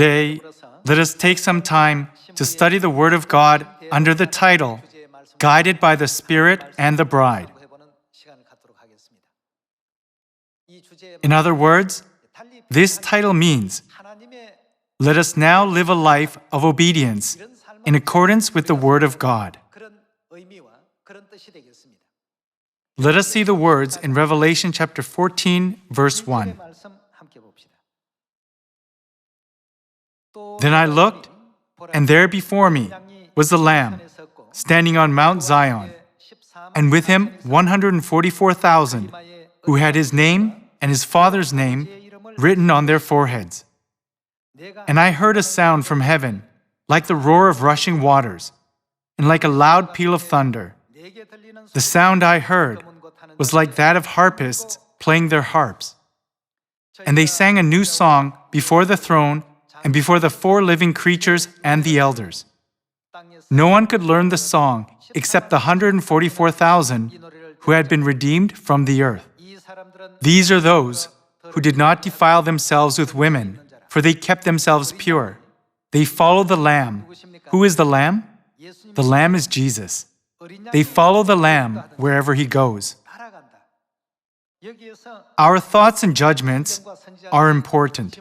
Today, let us take some time to study the Word of God under the title, Guided by the Spirit and the Bride. In other words, this title means, let us now live a life of obedience in accordance with the Word of God. Let us see the words in Revelation chapter 14, verse 1. Then I looked, and there before me was the Lamb, standing on Mount Zion, and with him 144,000, who had his name and his father's name written on their foreheads. And I heard a sound from heaven, like the roar of rushing waters, and like a loud peal of thunder. The sound I heard was like that of harpists playing their harps. And they sang a new song before the throne and before the four living creatures and the elders. No one could learn the song except the 144,000 who had been redeemed from the earth. These are those who did not defile themselves with women, for they kept themselves pure. They follow the Lamb. Who is the Lamb? The Lamb is Jesus. They follow the Lamb wherever he goes. Our thoughts and judgments are important.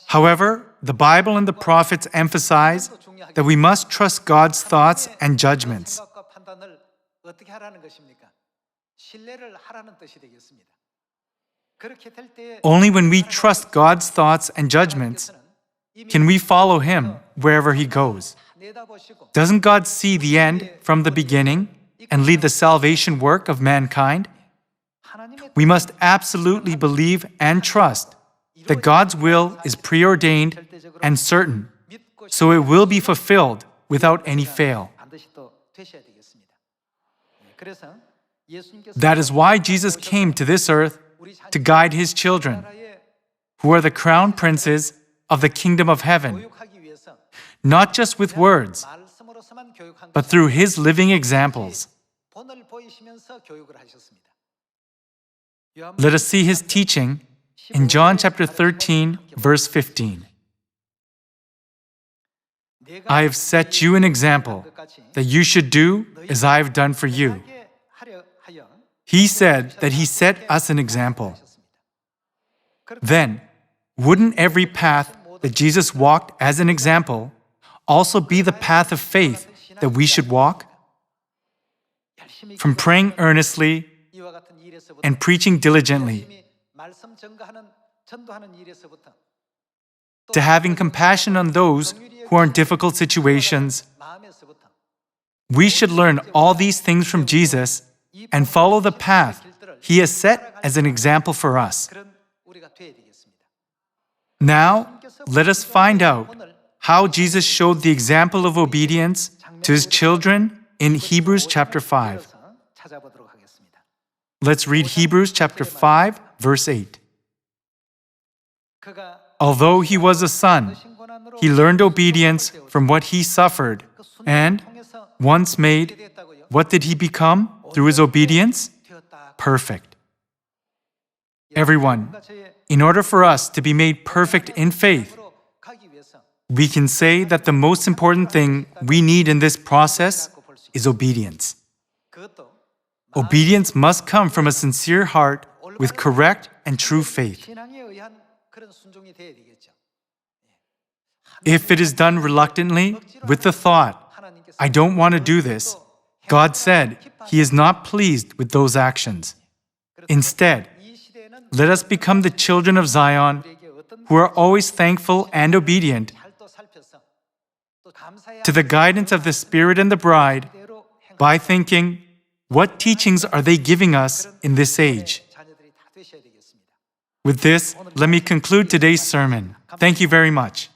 However, the Bible and the prophets emphasize that we must trust God's thoughts and judgments. Only when we trust God's thoughts and judgments can we follow Him wherever He goes. Doesn't God see the end from the beginning and lead the salvation work of mankind? We must absolutely believe and trust that God's will is preordained and certain, so it will be fulfilled without any fail. That is why Jesus came to this earth to guide His children, who are the crown princes of the kingdom of heaven, not just with words, but through His living examples. Let us see His teaching in John chapter 13, verse 15. I have set you an example, that you should do as I have done for you. He said that He set us an example. Then, wouldn't every path that Jesus walked as an example also be the path of faith that we should walk? From praying earnestly and preaching diligently, to having compassion on those who are in difficult situations, we should learn all these things from Jesus and follow the path He has set as an example for us. Now, let us find out how Jesus showed the example of obedience to His children in Hebrews chapter 5. Let's read Hebrews chapter 5, verse 8. Although He was a son, He learned obedience from what He suffered, and, once made, what did He become through His obedience? Perfect. Everyone, in order for us to be made perfect in faith, we can say that the most important thing we need in this process is obedience. Obedience must come from a sincere heart with correct and true faith. If it is done reluctantly, with the thought, I don't want to do this, God said He is not pleased with those actions. Instead, let us become the children of Zion who are always thankful and obedient to the guidance of the Spirit and the Bride by thinking, what teachings are they giving us in this age? With this, let me conclude today's sermon. Thank you very much.